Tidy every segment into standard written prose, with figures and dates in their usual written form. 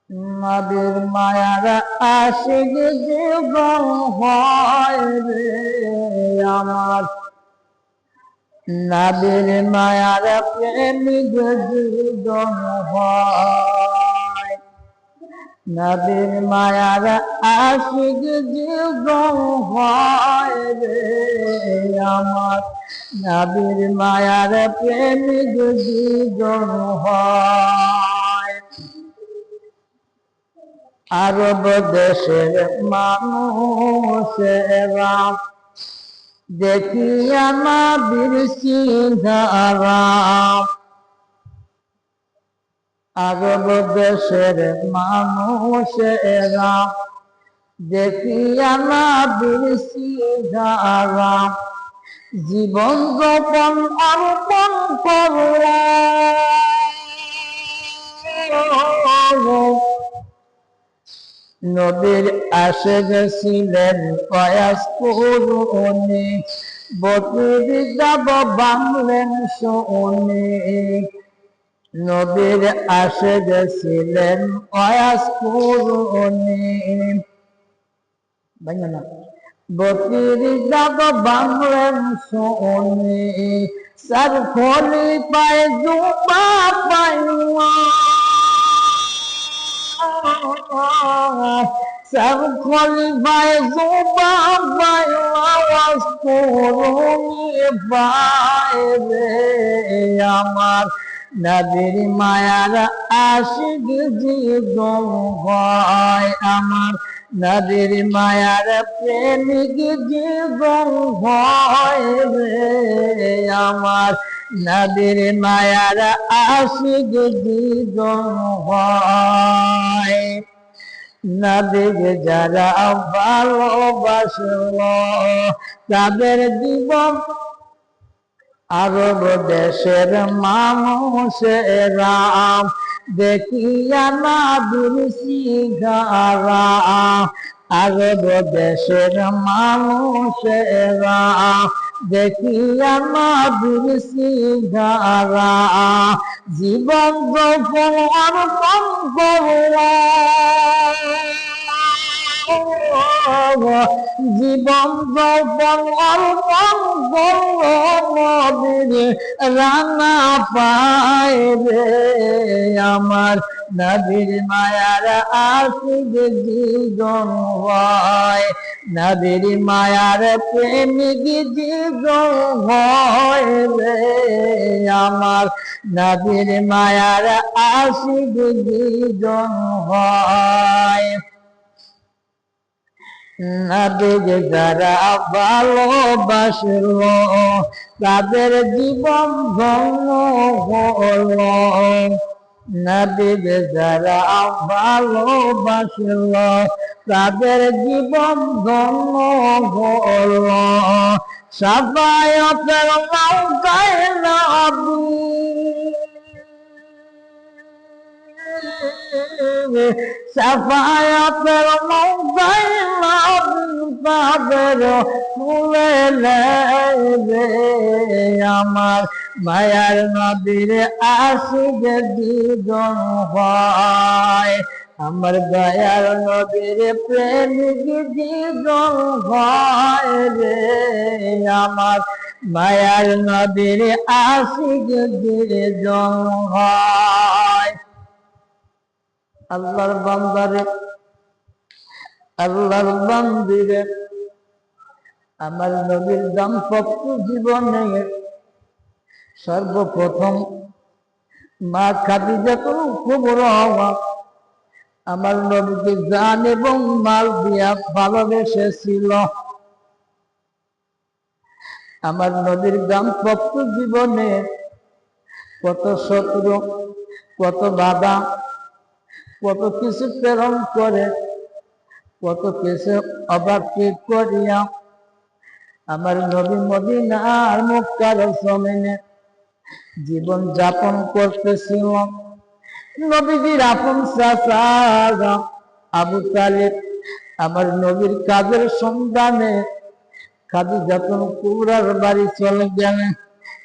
নবীর মায়ার আশিক জীবন হয় রে আমার, নবীর মায়ার প্রেমিক জীবন হয়। নবীর মায়ার আশিক জীবন হয় রে আমার, নবীর মায়ার প্রেমিক জীবন হয়। আরব দেশের মানুষেরা দেখিয়া নবীর সিংহারা, আরব দেশের মানুষেরা দেখিয়া নবীর সিংহারা জীবন গোপন অর্পণ করল। নবীর আশিক ছিলেন কয়াস করুনি, বকির যাব বাংলেন শুনি। নবীর আশিক ছিলেন কয়াস করুনি, বকির যাব বাংলেন শুনি। সব খোলি পায় জুবা পাইয়া, সব খলিফায় জুবা আওয়াজ করুনি পায় রে আমার, নবীর মায়ার আশিক জীবন হয় আমার, নবীর মায়ার প্রেমিক জীবন হয় রে আমার, নবীর মায়ার আশিক জীবন হয়। নবীকে যারা ভালোবাসল তাদের জীবন আরব দেশের মানুষেরা দেখিয়া নবীর সিংহারা, আরব দেশের মানুষেরা দেখিয়া নবীর সিংহারা জীবন গোপন অর্পণ করল। জীবন গোপন অর্পণ করল নবীর রানা পায় রে আমার, নবীর মায়ার আশিক জীবন হয়, নবীর মায়ার প্রেমিক জীবন হয় রে আমার, নবীর মায়ার আশিক জীবন হয়। নবীকে যারা ভালোবাসল তাদের জীবন ধন্য হল, নবীকে যারা ভালোবাসল তাদের জীবন ধন্য হল। শাফায়াতের নৌকায় নবী, শাফায়াতের নৌকায় তাদের ফুলে রে আমার, মায়ার নবীর আশিক জীবন হয় আমার, দয়ার নবীর প্রেমিক জীবন হয় রে আমার, মায়ার নবীর আশিক জীবন হয়। আল্লাহর বান্দারে, আল্লাহর বান্দিরে, আমার নবীর দাম্পত্য জীবনে সর্বপ্রথম মা খাদিজাতুল কুবরা আমার নবীকে জান এবং মাল দিয়া ভালোবেসেছিল। আমার নবীর দাম্পত্য জীবনে কত শত্রু, কত বাধা, কত কিছু প্রেরণ করে, কত কিছু অবাকি করিয়া আমার নবী মদিনার মক্কার জমিনে জীবন যাপন করতেছিল। নবীজির আপন চাচা আবু তালিব আমার নবীর কাজের সন্ধানে খাদিজাতুল কুবরার বাড়ি চলে গেলেন।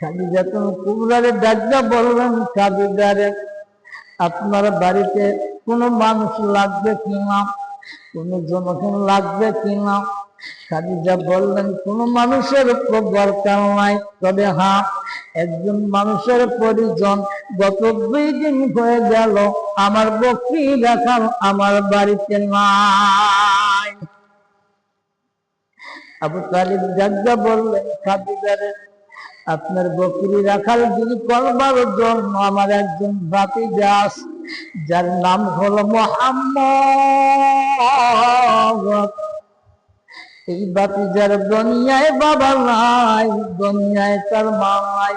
খাদিজাতুল কুবরারে ডাকতে বললেন, খাদিজারে আপনার বাড়িতে কোনো মানুষ লাগবে কিনা, কোনো জনগণ লাগবে কিনা? খাদিজা বললেন কোনো মানুষের উপর দরকার নাই, তবে হ্যাঁ একজন মানুষের প্রয়োজন। গত 2 দিন হয়ে গেল আমার বকরি রাখাল আমার বাড়িতে নাই। আবু তালিব জাগা বললেন খাদিজারে, আপনার বকরি রাখাল গিরি করবার জন্য আমার একজন ভাতিজা আছে, যার নাম হলো মুহাম্মদ। এই ভাতিজার দুনিয়ায় বাবা নাই, দুনিয়ায় তার মা নাই,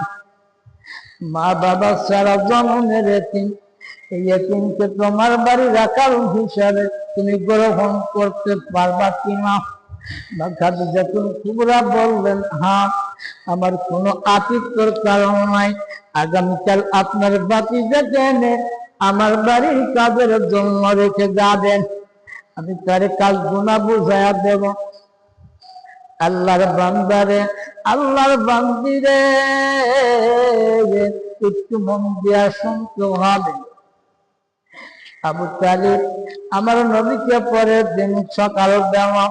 মা বাবা সারা জন্মের এতিম। এই এতিমকে তোমার বাড়ি রাখাল হিসাবে তুমি গ্রহণ করতে পারবা কিনা? খাদিজাতুল কুবরা বললেন হ্যাঁ, আমার কোনো আতিথ্যর কারণ নাই। আগামীকাল আপনার ভাতিজাকে এনে আমার বাড়ির কাজের জন্য রেখে যাবেন, আমি তারে কাজ গুনাহ বুঝাইয়া দেব। আল্লাহর বান্দারে, আল্লাহর বান্দিরে, একটু মন দিয়া শুনতে হবে। আবু তালিব আমার নবীকে পরের দিন সকাল বেলা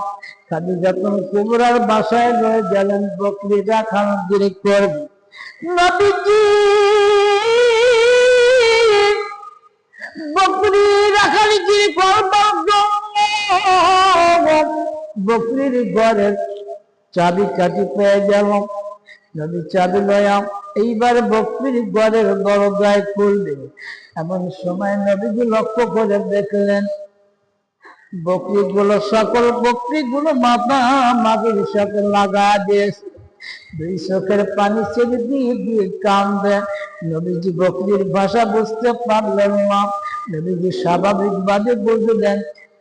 খাদিজাতুল কুবরার বাসায় রয়ে গেলেন বকরি রাখালগিরি করবে। নবীজি বকরি রাখালগিরি করবার জন্য বকরির ঘরের চাবি কাটি পেয়ে গেল। নবী চাবি লয়া এইবার বকরির ঘরের দরজায় খুলবে। এমন সময় নবীজি লক্ষ্য করে দেখলেন বকরিগুলো, সকল বকরিগুলো মাথা মাটির সাথে লাগা দিয়েছে, 2 চোখের পানি ছেড়ে দিয়ে দিয়ে কান্দে। নবীজি বকরির ভাষা বুঝতে পারলেন না। নবীজি স্বাভাবিকভাবে বুঝলেন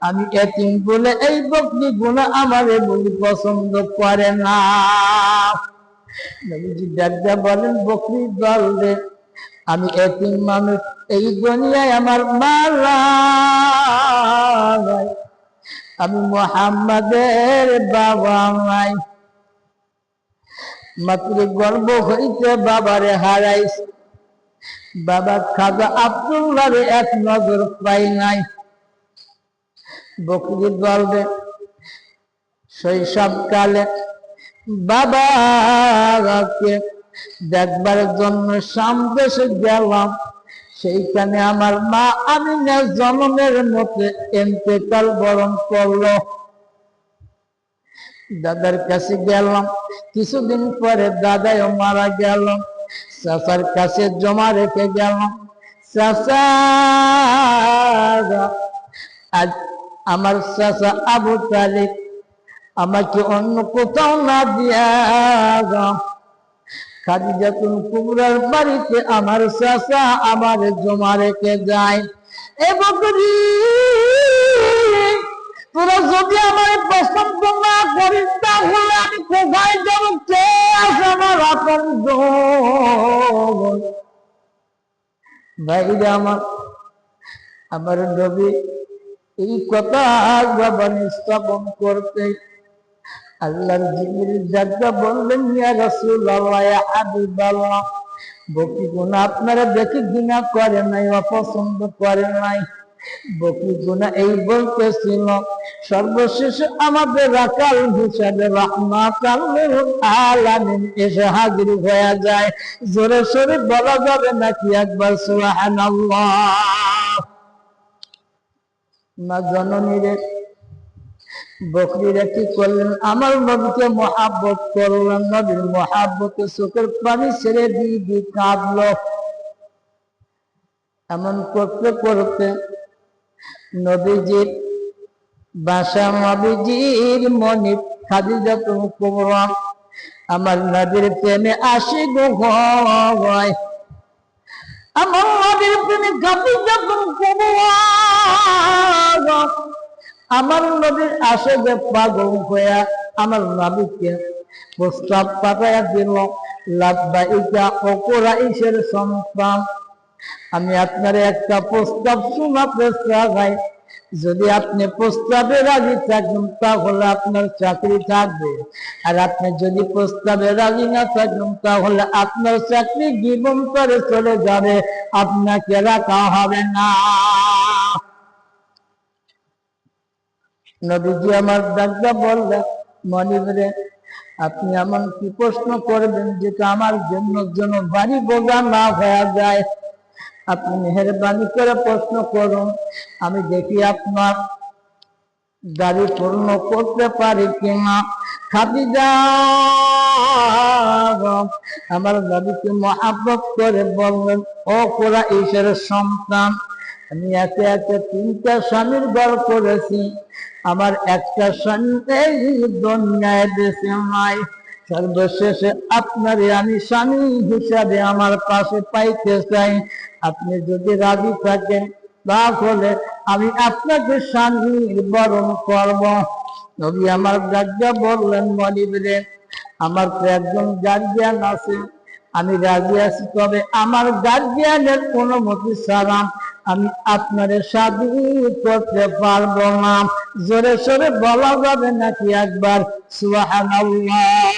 আমি এতিম বলে এই বকরিগুলো আমারে বলি পছন্দ করে না। নবীজি ডাক্তার বলেন বকরি দল রে, আমি এতিম মানুষ, এই দুনিয়ায় আমার মা নাই, আমি মুহাম্মাদের বাবা নাই, মাত্র গর্ব হইতে বাবারে হারাইছে, বাবা খাজা আব্দুল্লাহরে এক নজর পাই নাই। বকরি বলবে শৈশবকালে বাবাকে দেখবার জন্য শাম দেশে গেলাম, সেইখানে আমার মা আমিনার জন্মের মধ্যে ইন্তেকাল বরণ করলো। দাদার কাছে গেলাম, কিছুদিন পরে দাদাও মারা গেল। চাচার কাছে জমা রেখে গেলাম, চাচা আজ আমার চাচা আবু তালিব আমাকে অন্য কোথাও না দিয়া খাদিজাতুল কুবরার বাড়িতে আমার চাচা আমার জমা রেখে যায়। এ বকরি তোরা যদি আমার পছন্দ না করিস তাহলে আমি কোথায় যাব? কে আছে আমার আপন ভাইরা আমার নবী এই কথা জবানে স্থাপন করতে আল্লাহর জিবরিল জাগা বললেন ইয়া রাসূলুল্লাহ ইয়া হাবিবাল্লাহ, বকরি গুনাহ আপনারা দেখে ঘৃণা করে নাই, অপছন্দ করে নাই। বকরি গুনাহ এই বলতেছিল সর্বশেষ আমাদের রাখাল হিসাবে রাহমাতাল লিল আলামিন এসে হাজির হয়ে যায়। জোরে সোরে বলা যাবে নাকি একবার সুবহানাল্লাহ? মা জননীরে বকরিরা কি করলেন? আমার নবীকে মহাব্বত করলেন, নবীর মহাব্বতে চোখের পানি ছেড়ে দিয়ে দিয়ে কাঁদল। এমন করতে করতে নবীজির বাসা, নবীজির মনে খাদিজাতুল কুবরা আমার নবীর প্রেমে আশিক হয়। আমার নবীর প্রেমে খাদিজাতুল কুবরা আমার নবীর আশিকে পাগল হইয়া আমার নবীকে প্রস্তাব পাঠাইয়া দিল, লাব্বাইকা ও কুরাইশের সন্তান, আমি আপনার একটা প্রস্তাব শোনাতে চাই, যদি আপনি প্রস্তাবে রাজি থাকেন তাহলে আপনার চাকরি থাকবে, আর আপনি যদি প্রস্তাবে রাজি না থাকেন তাহলে আপনার চাকরি জীবন করে চলে যাবে, আপনাকে রাখা হবে না। নবীজি আমার ডাক্তার বললেন, মনিব রে, আপনি এমন কি প্রশ্ন করবেন যেটা আমার জন্য ভারী বোঝা না হয়ে যায়? আপনি মেহেরবানি করে প্রশ্ন করুন, আমি দেখি আপনার দাড়ি পূর্ণ করতে পারি কিনা। খাদিজা আমার নবীকে মহব্বত করে বললেন, ও কুরাইশের সন্তান, আমি একে একে 3টা স্বামীর ঘর করেছি, আমার একটা স্বামী এই দুনিয়ায় দেশে নাই। সর্বশেষে আপনারে আমি স্বামী হিসাবে আমার পাশে পাইতে চাই। আপনি যদি রাজি থাকেন তাহলে আমি আপনাকে স্বামীর বরণ করব। নবী আমার গার্জিয়া বললেন, মনিব রে, আমার তো একজন গার্জিয়ান আছে, আমি রাজি আছি, তবে আমার গার্জিয়ানের অনুমতি ছাড়া আমি আপনারে শাদী করতে পারবো না। জোরে সোরে বলা যাবে নাকি একবার সুবহানাল্লাহ?